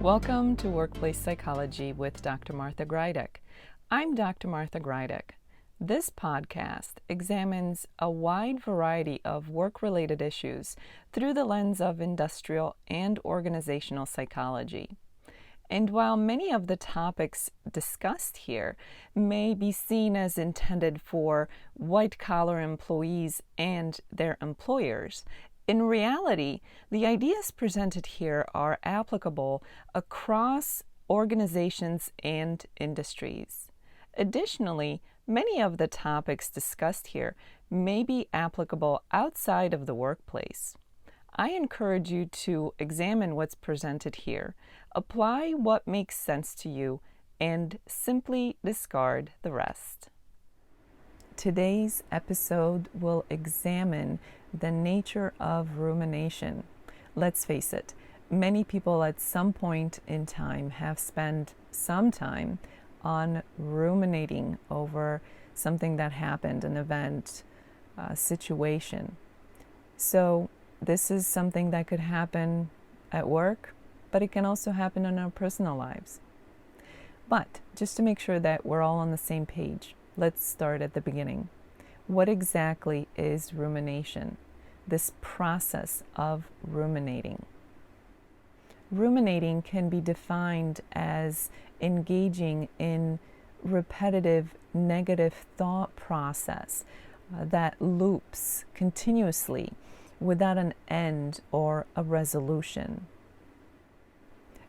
Welcome to Workplace Psychology with Dr. Martha Greidick. I'm Dr. Martha Greidick. This podcast examines a wide variety of work-related issues through the lens of industrial and organizational psychology. And while many of the topics discussed here may be seen as intended for white-collar employees and their employers, in reality, the ideas presented here are applicable across organizations and industries. Additionally, many of the topics discussed here may be applicable outside of the workplace. I encourage you to examine what's presented here, apply what makes sense to you, and simply discard the rest. Today's episode will examine the nature of rumination. Let's face it, many people at some point in time have spent some time on ruminating over something that happened, an event, a situation. So this is something that could happen at work, but it can also happen in our personal lives. But just to make sure that we're all on the same page, let's start at the beginning. What exactly is rumination? This process of ruminating. Ruminating can be defined as engaging in repetitive negative thought process that loops continuously without an end or a resolution.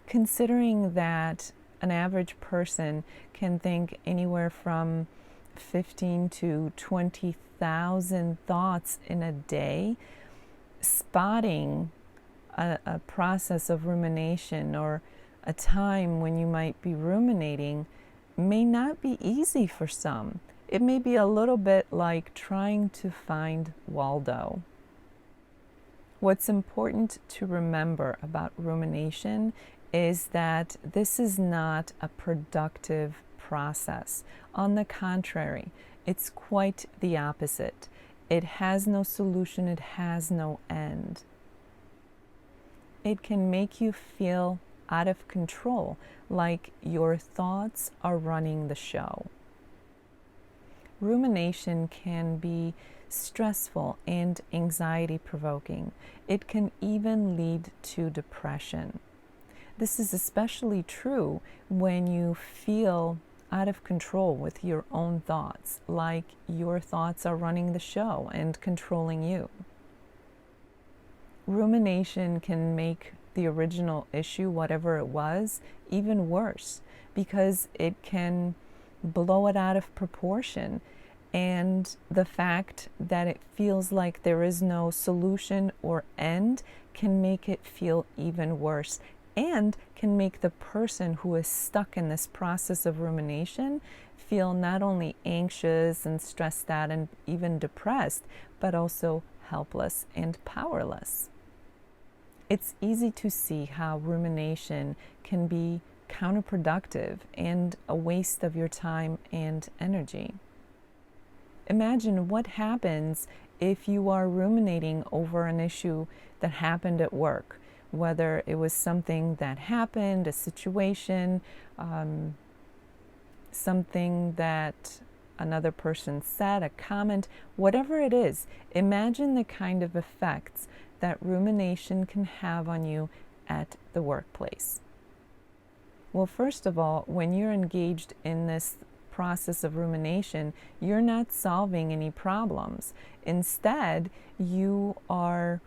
Considering that an average person can think anywhere from 15 to 20,000 thoughts in a day, spotting a process of rumination or a time when you might be ruminating may not be easy for some. It may be a little bit like trying to find Waldo. What's important to remember about rumination is that this is not a productive process. On the contrary, it's quite the opposite. It has no solution, it has no end. It can make you feel out of control, like your thoughts are running the show. Rumination can be stressful and anxiety-provoking. It can even lead to depression. This is especially true when you feel out of control with your own thoughts, like your thoughts are running the show and controlling you. Rumination can make the original issue, whatever it was, even worse because it can blow it out of proportion. And the fact that it feels like there is no solution or end can make it feel even worse and can make the person who is stuck in this process of rumination feel not only anxious and stressed out and even depressed, but also helpless and powerless. It's easy to see how rumination can be counterproductive and a waste of your time and energy. Imagine what happens if you are ruminating over an issue that happened at work, whether it was something that happened, a situation, something that another person said, a comment, whatever it is. Imagine the kind of effects that rumination can have on you at the workplace. Well, first of all, when you're engaged in this process of rumination, you're not solving any problems. Instead, you are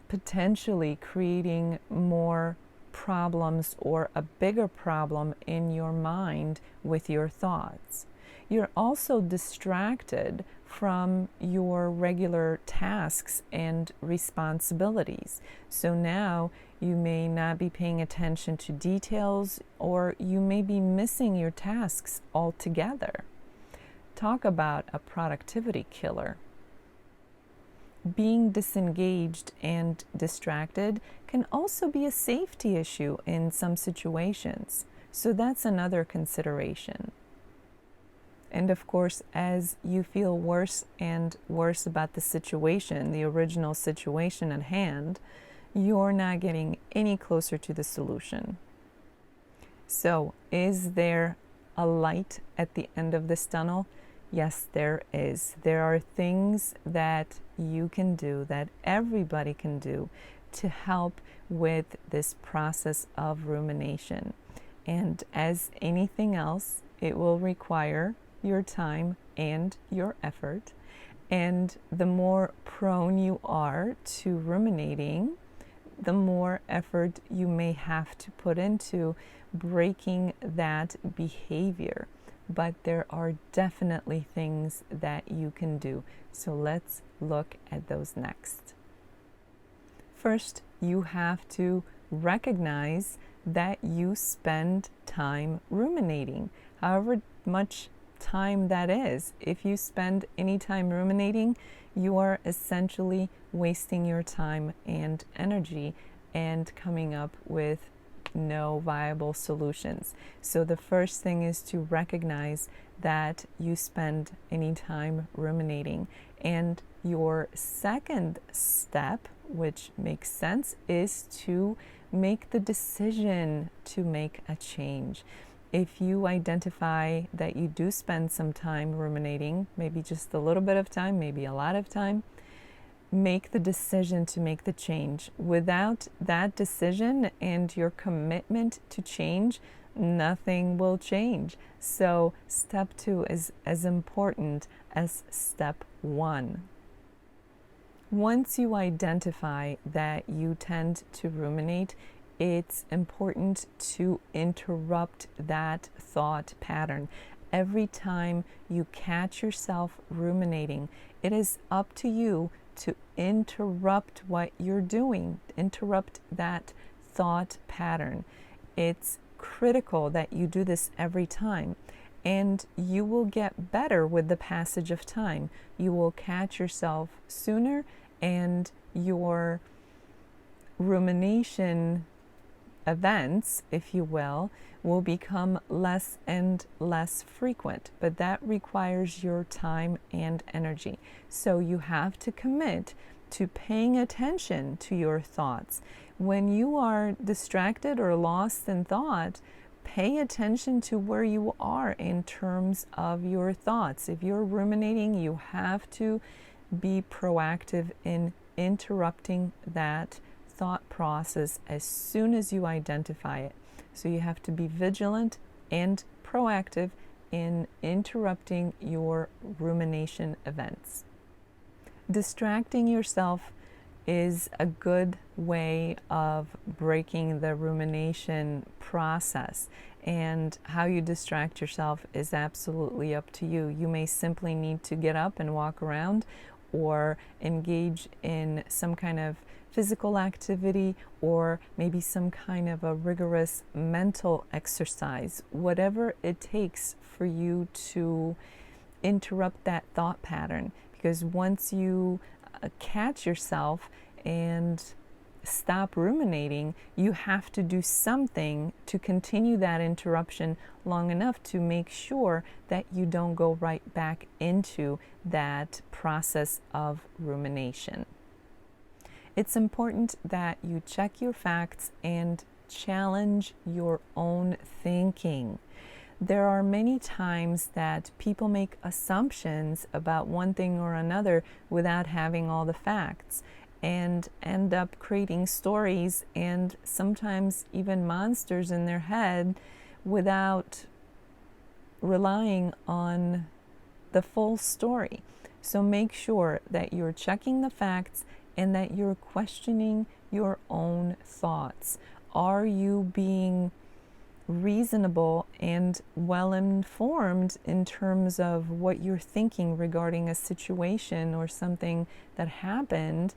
potentially creating more problems or a bigger problem in your mind with your thoughts. You're also distracted from your regular tasks and responsibilities. So now you may not be paying attention to details, or you may be missing your tasks altogether. Talk about a productivity killer. Being disengaged and distracted can also be a safety issue in some situations. So that's another consideration. And of course, as you feel worse and worse about the situation, the original situation at hand, you're not getting any closer to the solution. So, is there a light at the end of this tunnel? Yes, there is. There are things that you can do, that everybody can do, to help with this process of rumination. And as anything else, it will require your time and your effort. And the more prone you are to ruminating, the more effort you may have to put into breaking that behavior. But there are definitely things that you can do. So let's look at those next. First, you have to recognize that you spend time ruminating, however much time that is. If you spend any time ruminating, you are essentially wasting your time and energy and coming up with no viable solutions. So the first thing is to recognize that you spend any time ruminating. And your second step, which makes sense, is to make the decision to make a change. If you identify that you do spend some time ruminating, maybe just a little bit of time, maybe a lot of time, make the decision to make the change. Without that decision and your commitment to change, nothing will change. So step 2 is as important as step 1. Once you identify that you tend to ruminate, it's important to interrupt that thought pattern. Every time you catch yourself ruminating, it is up to you to interrupt what you're doing, interrupt that thought pattern. It's critical that you do this every time, and you will get better with the passage of time. You will catch yourself sooner, and your rumination events, if you will become less and less frequent, but that requires your time and energy. So you have to commit to paying attention to your thoughts. When you are distracted or lost in thought, pay attention to where you are in terms of your thoughts. If you're ruminating, you have to be proactive in interrupting that thought process as soon as you identify it. So you have to be vigilant and proactive in interrupting your rumination events. Distracting yourself is a good way of breaking the rumination process. And how you distract yourself is absolutely up to you. You may simply need to get up and walk around, or engage in some kind of physical activity, or maybe some kind of a rigorous mental exercise, whatever it takes for you to interrupt that thought pattern. Because once you catch yourself and stop ruminating, you have to do something to continue that interruption long enough to make sure that you don't go right back into that process of rumination. It's important that you check your facts and challenge your own thinking. There are many times that people make assumptions about one thing or another without having all the facts, and end up creating stories and sometimes even monsters in their head without relying on the full story. So make sure that you're checking the facts and that you're questioning your own thoughts. Are you being reasonable and well informed in terms of what you're thinking regarding a situation or something that happened?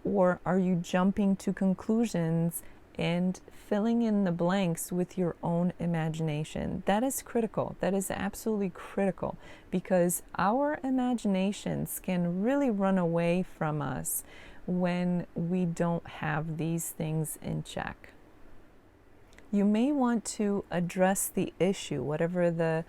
Or are you jumping to conclusions and filling in the blanks with your own imagination? That is critical. That is absolutely critical, because our imaginations can really run away from us when we don't have these things in check. You may want to address the issue, whatever the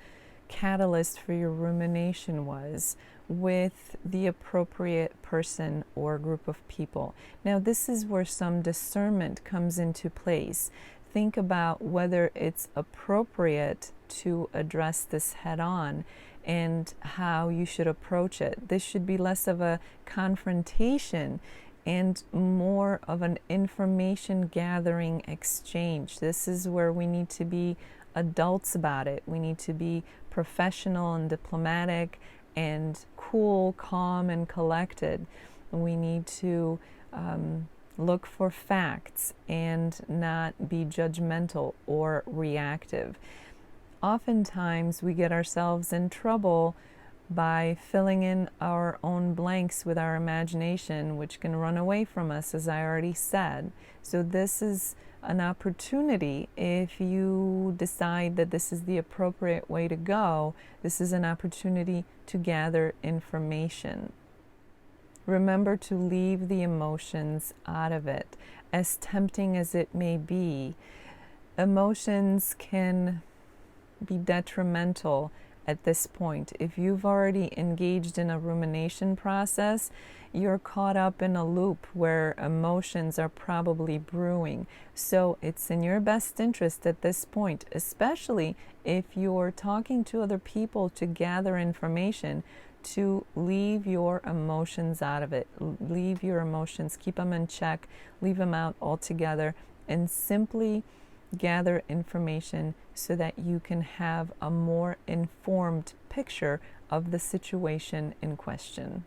catalyst for your rumination was, with the appropriate person or group of people. Now, this is where some discernment comes into place. think about whether it's appropriate to address this head on and how you should approach it. This should be less of a confrontation and more of an information gathering exchange. This is where we need to be adults about it. We need to be professional and diplomatic and cool, calm, and collected. We need to look for facts and not be judgmental or reactive. Oftentimes we get ourselves in trouble by filling in our own blanks with our imagination, which can run away from us, as I already said. So this is an opportunity. If you decide that this is the appropriate way to go, this is an opportunity to gather information. Remember to leave the emotions out of it. As tempting as it may be, emotions can be detrimental at this point. If you've already engaged in a rumination process, you're caught up in a loop where emotions are probably brewing. So it's in your best interest at this point, especially if you're talking to other people to gather information, to leave your emotions out of it. Leave your emotions, keep them in check, leave them out altogether, and simply gather information so that you can have a more informed picture of the situation in question.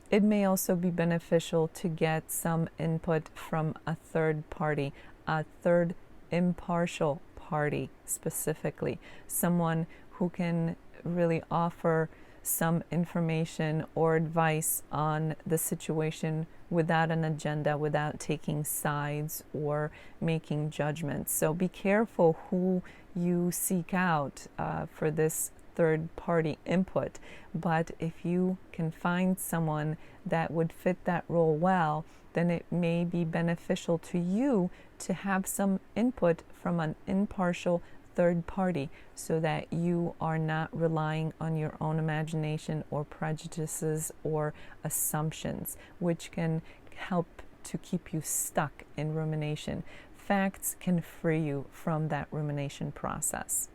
It may also be beneficial to get some input from a third party, a third impartial party specifically, someone who can really offer some information or advice on the situation without an agenda, without taking sides or making judgments. So be careful who you seek out for this third party input. But if you can find someone that would fit that role well, then it may be beneficial to you to have some input from an impartial third party so that you are not relying on your own imagination or prejudices or assumptions, which can help to keep you stuck in rumination. Facts can free you from that rumination process.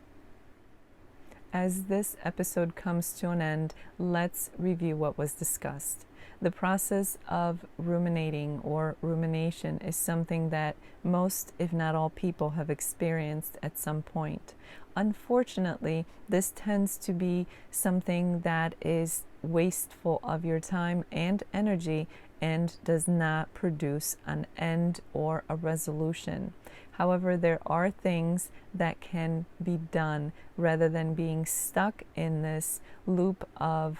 As this episode comes to an end, let's review what was discussed. The process of ruminating or rumination is something that most, if not all, people have experienced at some point. Unfortunately, this tends to be something that is wasteful of your time and energy and does not produce an end or a resolution. However, there are things that can be done rather than being stuck in this loop of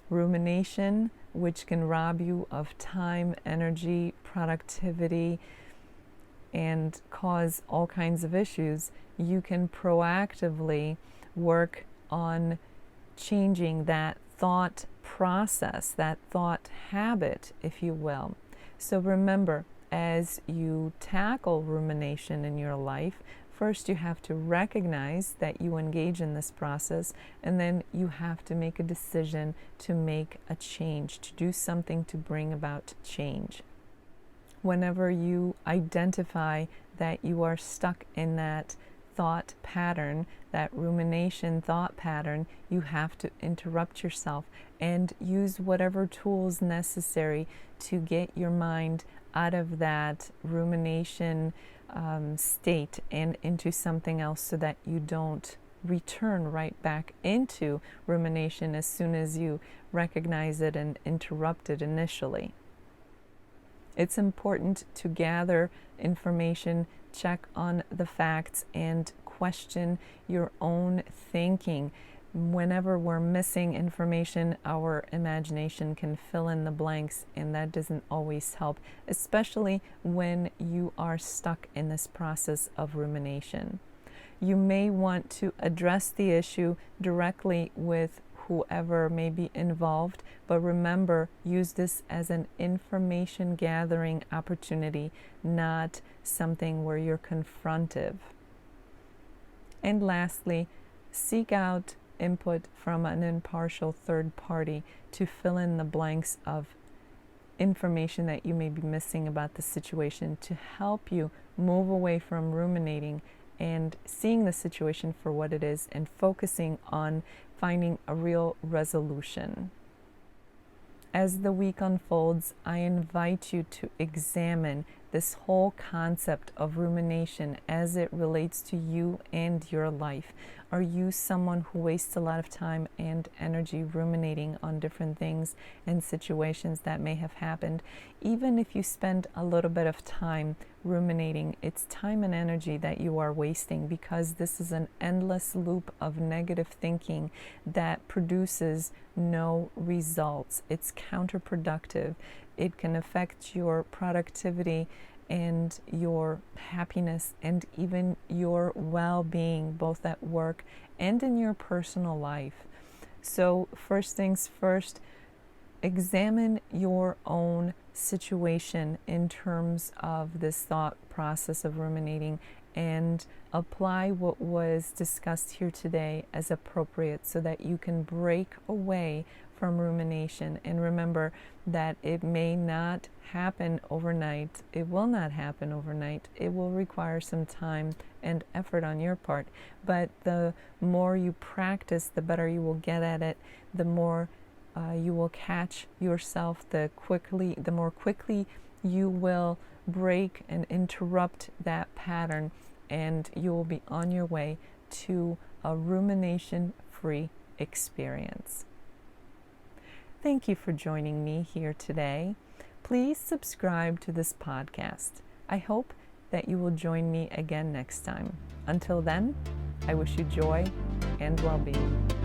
rumination, which can rob you of time, energy, productivity, and cause all kinds of issues. You can proactively work on changing that thought process, that thought habit, if you will. So remember, as you tackle rumination in your life, first you have to recognize that you engage in this process, and then you have to make a decision to make a change, to do something to bring about change. Whenever you identify that you are stuck in that thought pattern, that rumination thought pattern, you have to interrupt yourself and use whatever tools necessary to get your mind out of that rumination state and into something else, so that you don't return right back into rumination as soon as you recognize it and interrupt it initially. It's important to gather information, check on the facts, and question your own thinking. Whenever we're missing information, our imagination can fill in the blanks, and that doesn't always help, especially when you are stuck in this process of rumination. You may want to address the issue directly with whoever may be involved, but remember, use this as an information gathering opportunity, not something where you're confrontive. And lastly, seek out input from an impartial third party to fill in the blanks of information that you may be missing about the situation to help you move away from ruminating and seeing the situation for what it is and focusing on finding a real resolution. As the week unfolds, I invite you to examine this whole concept of rumination as it relates to you and your life. Are you someone who wastes a lot of time and energy ruminating on different things and situations that may have happened? Even if you spend a little bit of time ruminating, it's time and energy that you are wasting, because this is an endless loop of negative thinking that produces no results. It's counterproductive. It can affect your productivity and your happiness and even your well-being, both at work and in your personal life. So first things first, examine your own situation in terms of this thought process of ruminating and apply what was discussed here today as appropriate so that you can break away from rumination. And remember that it may not happen overnight. It will not happen overnight. It will require some time and effort on your part. But the more you practice, the better you will get at it. The more you will catch yourself, the more quickly you will break and interrupt that pattern, and you will be on your way to a rumination-free experience. Thank you for joining me here today. Please subscribe to this podcast. I hope that you will join me again next time. Until then, I wish you joy and well-being.